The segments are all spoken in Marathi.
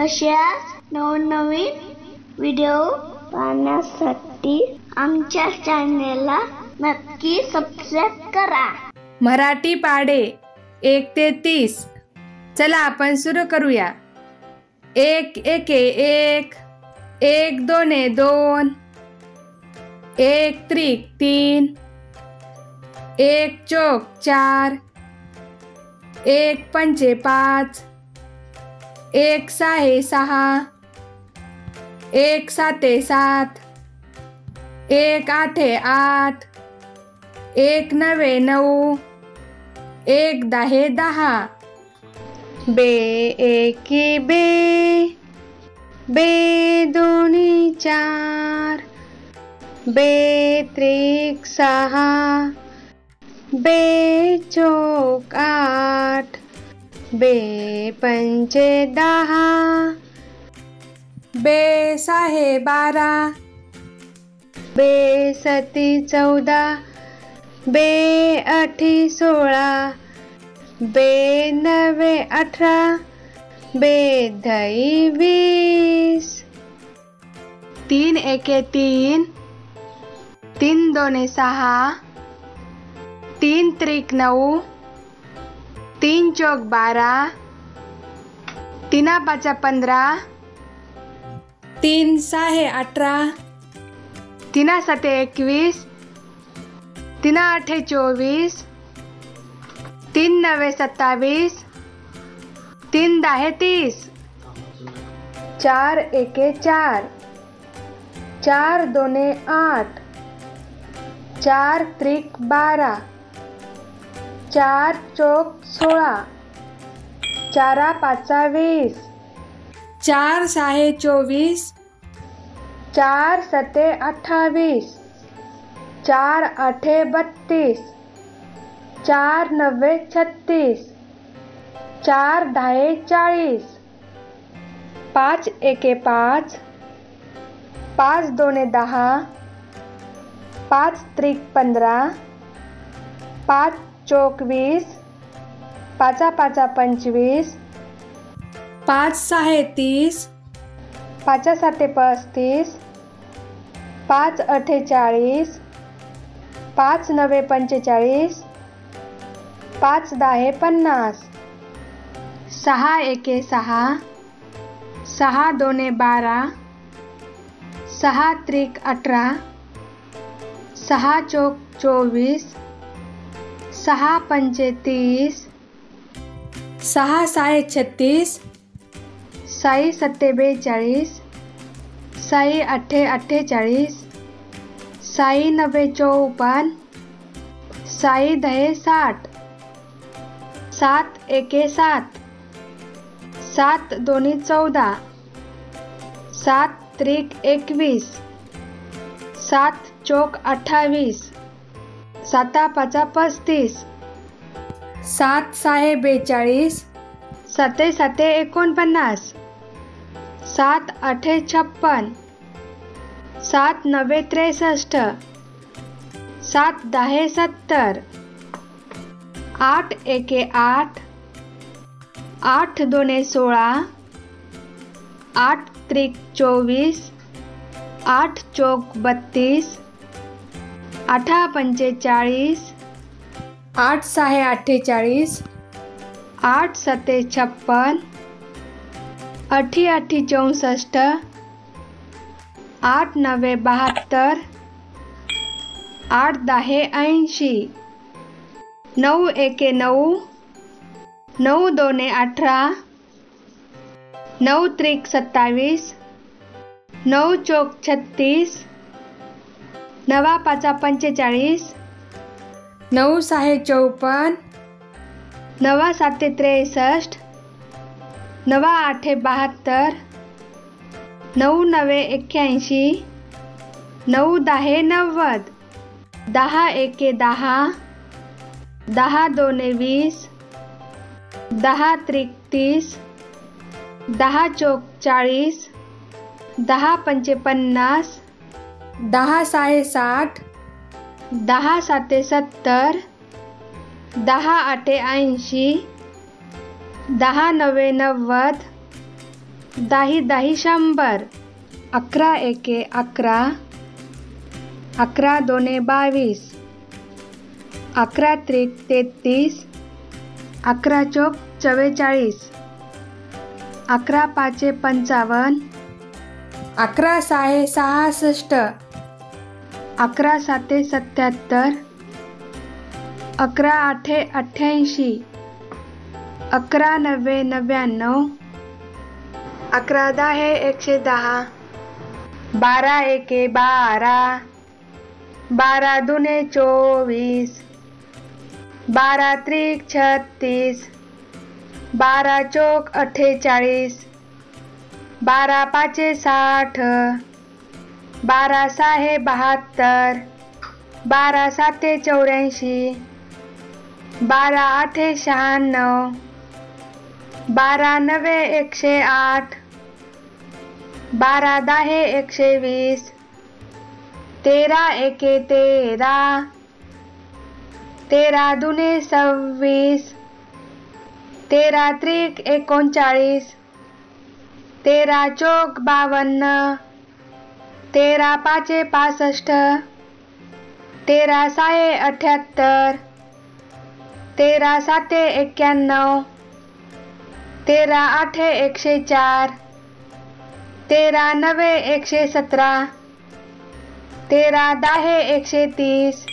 अशाच नवनवीन व्हिडिओ पाहण्यासाठी आमच्या चॅनेलला नक्की सबस्क्राईब करा। मराठी पाढे 1 ते 30। चला आपण सुरू करूया। 1 एके 1, 1 दोने 2, 1 त्रिक 3, 1 चौक 4, 1 पंचे 5, 1 सहा 6, 1 साते 7, 1 आठे 8, 1 नवे 9, 1 दहे 10। बे एकी बे, बे दोनी 4, बे त्रिक 6, बे चौक 8, बे पंचे 10, बे सहा 12, बे सती 14, बे अठी 16, बे नवे 18, बे दही 20। 3 एके 3, 3 दोने 6, 3 त्रिक 9, 3 चौक 12, 3 पाचा 15, 3 सहा 18, 3 साते 21, 3 आठे 24, 3 नवे 27, 3 दहे 30। 4 एके 4, 4 दोने 8, 4 त्रिक 12, 4 चौक 16, 4 पाचा 20, 4 सहा 24, 4 सते 28, 4 आठे 32, 4 नवे 36, 4 दहे 40। 5 एके 5, 5 दोने 10, 5 त्रिक 15, 5 चौक 20, 5 पाचा 25, 5 सहा 30, 5 साते 35, 5 आठे 40, 5 नवे 45, 5 दहे 50। 6 एके 6, 6 दोने 12, 6 त्रिक 18, 6 चौक 24, 6 पंचे 30, 6 सहा 36, 6 सते 42, 6 आठे 48, 6 नवे 54, 6 दहे 60। 7 एके 7, 7 दोनी 14, 7 त्रिक 21, 7 चौक 28, 7 पाचा 35, 7 सहा 42, 7 साते 49, 7 आठे 56, 7 नवे 63, 7 दहे 70। 8 एके 8, 8 दोने 16, 8 त्रिक 24, 8 चौक 32, 8 पंचे 40, 8 सहा 48, 8 सते 56, 8 आठी 64, 8 नवे 72, 8 दहे 80। 9 एके 9, 9 दोने 18, 9 त्रिक 27, 9 चौक 36, 9 पाचा 45, 9 सहा 54, 9 साते 63, 9 आठे 72, 9 नवे 81, 9 दहे 90। 10 एके 10, 10 दोने 20, 10 त्रिक 30, 10 चौक 40, 10 पंचे 50, 10 सहा 60, 10 साते 70, 10 आठे 80, 10 नवे 90, दाही दाही 100, 11 एके 11, 11 दोने 22, 11 त्रिक 33, 11 चौक 44, 11 पाचे 55, 11 सहा 66, 11 साते 77, 11 आठे 88, 11 नव्वे 99, 11 दाहे 110, 12 एके 12, 12 दुने 24, 12 त्रिक 36, 12 चौक 48, 12 पाचे 60, 12 सहा 72, 12 साते 84, 12 आठे 96, 12 नव्वे 108, 12 दाहे 120, 13 एके 13, 13 दुने 26, 13 त्रिक 39, 13 चौक 52, 13 पाचे 65, 13 सहा 78, 13 साते 91, 13 आठे 104, 13 नव्वे 117, 13 दाहे 130,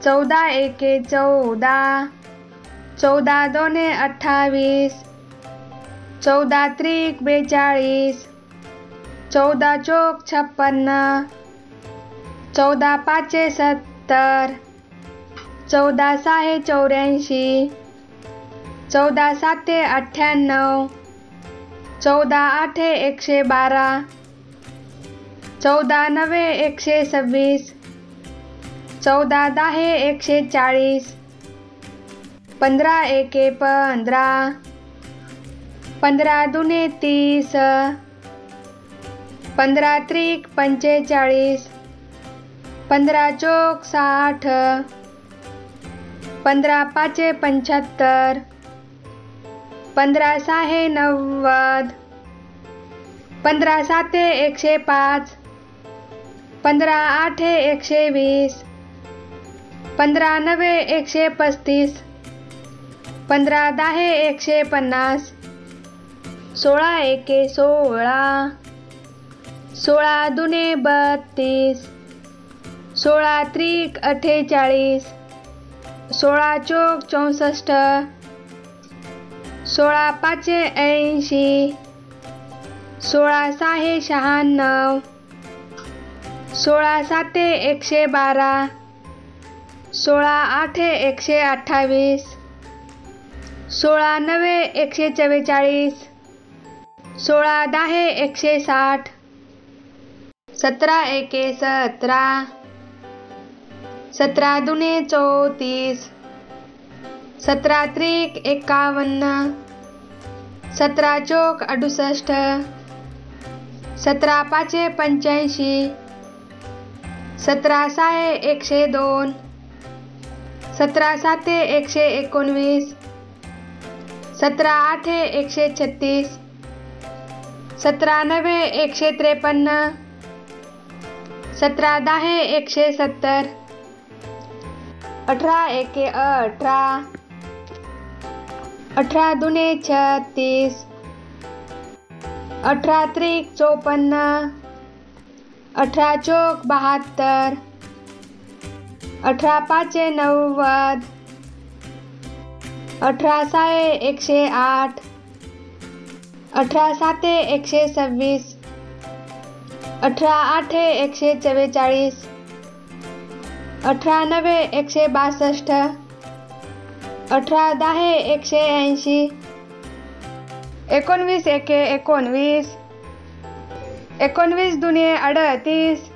14 एके 14, 14 दोने 28, 14 त्रिक 42, 14 चौक 56, 14 पाचे 70, 14 सहा 84, 14 साते 98, 14 आठे 112, 14 नव्वे 126, 14 दाहे 140, 15 एके 15, 15 दुने 30, 15 त्रिक 45, 15 चौक 60, 15 पाचे 75, 15 सहा 90, 15 साते 105, 15 आठे 120, 15 नव्वे 135, 15 दाहे 150, 16 एके 16, 16 दुने 32, 16 त्रिक 48, 16 चौक 64, 16 पाचे 80, 16 सहा 96, 16 साते 112, 16 आठे 128, 16 नव्वे 144, 16 दाहे 160, 17 एके 17, 17 दुने 34, 17 त्रिक 51, 17 चौक 68, 17 पाचे 85, 17 सहा 102, 17 साते 119, 17 आठे 136, 17 नव्वे 153, 17 दाहे 170, 18 एके 18, 18 दुने 36, 18 त्रिक 54, 18 चौक 72, 18 पाचे 90, 18 सहा 108, 18 साते 126, 18 आठे 144, 18 नव्वे 162, 18 दाहे 180, 19 एके 19, 19 दुने 38,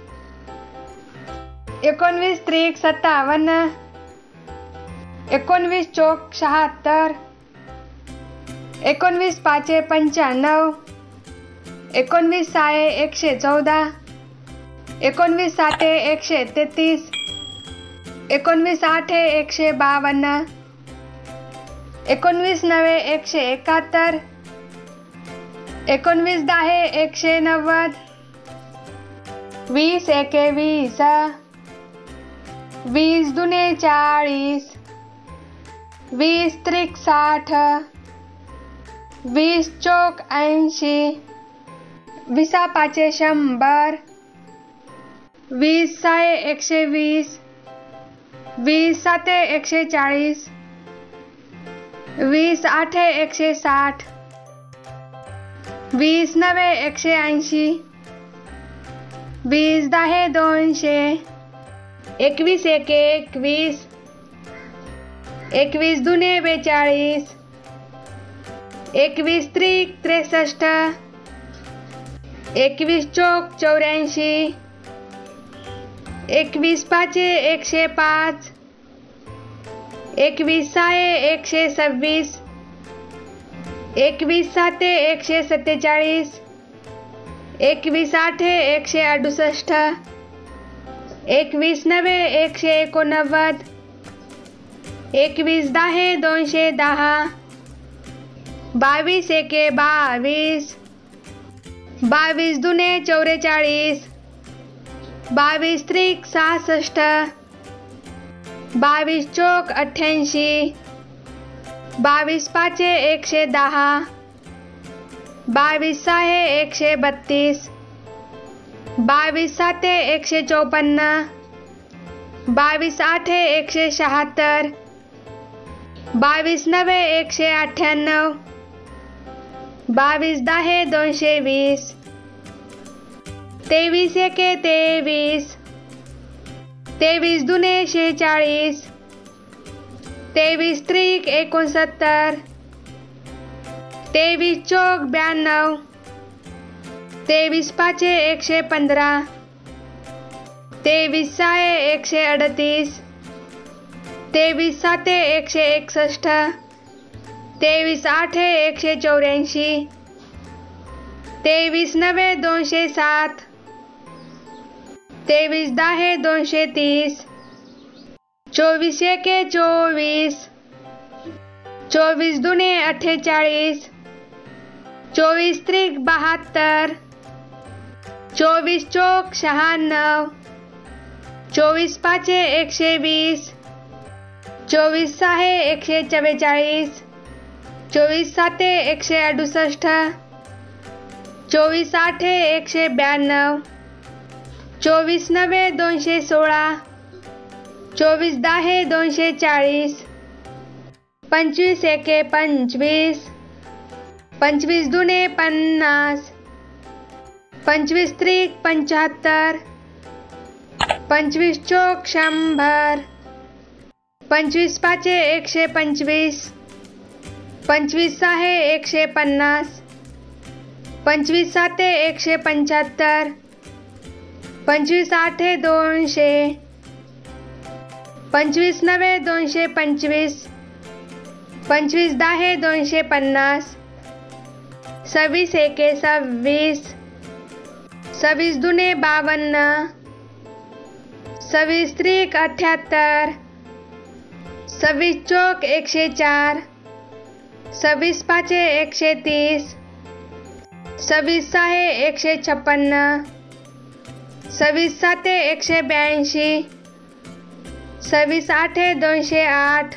19 त्रिक 57, 19 चौक 76, 19 पाचे 95, 19 सहा 114, 19 साते 133, 19 आठे 152, 19 नव्वे 171, 19 10 190, 20 एके 20, 20 दुने 40, 20 त्रिक 60, 20 चौक 80, 20 पाचे 100, 20 साये 120, 20 साते 140, 20 आठे 160, 20 नवे 180, 20 दहे 200, 21 एके 21, 21 दुने 42, 21 त्रिक 63, 21 चौक 84, 21 पाचे 105, 21 साये 126, 21 साते 147, 21 आठे 168, 21 नवे 189, 21 दहे 210, 22 एके 22, 22 दुने 44, 22 त्रिक 66, 22 चौक 88, 22 पाचे 110, 22 साहे 132, 22 साते 154, 22 आठे 176, 22 नवे 198, 22 दहे 220, 23 एके 23, 23 दुने 46, 23 त्रिक 69, 23 चौक 92, 23 पाचे 115, 23 साये 138, 23 साते 161, 23 आठे 184, 23 नवे 207, 23 दहे 230, 24 एके 24, 24 दुने 48, 24 त्रिक 72, 24 चौक 96, 24 पाचे 120, 24 साहे 144, 24 साते 168, 24 आठे 192, 24 नवे 216, 24 दहे 240, 25 एके 25, 25 दुने 50, 25 त्रिक 75, 25 चौक 100, 25 पाचे 125, 25 साहे 150, 25 साते 175, 25 आठे 200, 25 नवे 225, 25 दहे 250, 26 एके 26, 26 दुने 52, 26 त्रिक 78, 26 चौक 104, 26 पाचे 130, 26 साहे 156, 26 साते 182, 26 आठे 208,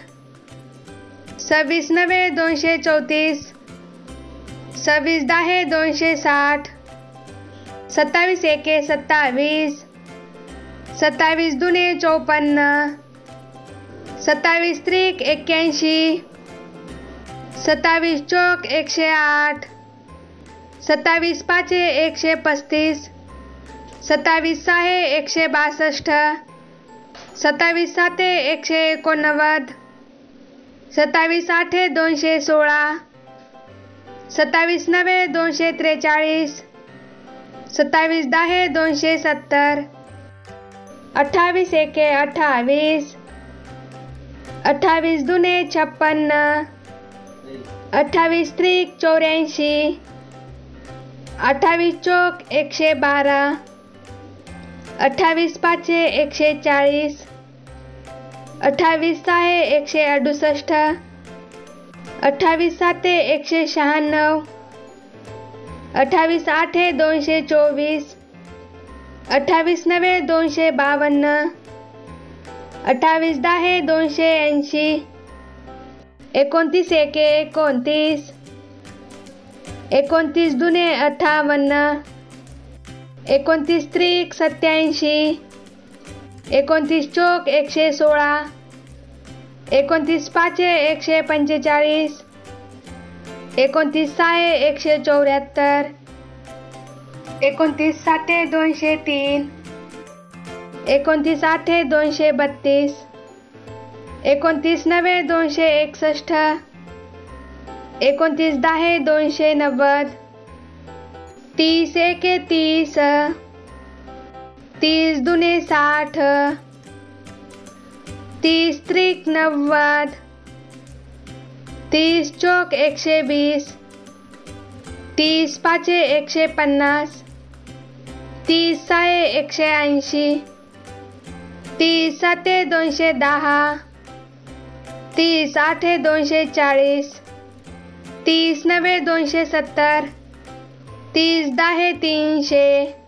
26 नवे 234, 26 दहे 260, 27 एके 27, 27 दुने 54, 27 त्रिक 81, 27 चौक 108, 27 पाचे 135, 27 साहे 162, 27 साते 189, 27 आठे 216, 27 नवे 243, 27 दहे 270, 28 एके 28, 28 दुने 56, 28 त्रिक 84, 28 चौक 112, 28 पाचे 140, 28 साहे 168, 28 साते 196, 28 आठे 224, 28 नवे 252, 28 दहा 280, 29 एके 29, 29 दुने 58, 29 त्रिक 87, 29 चौक 116, 29 पाचे 145, 29 सहा 174, 29 साते 203, 29 आठे 232, 29 नवे 261, 29 दहा 290, 30 एके 30, 30 दुने 60, 30 त्रिक 90, 30 चौक 120, 30 पाचे 150, 30 सहा 180, 30 साते 210, 30 आठे 240, 30 नवे 270, 30 दहा 300,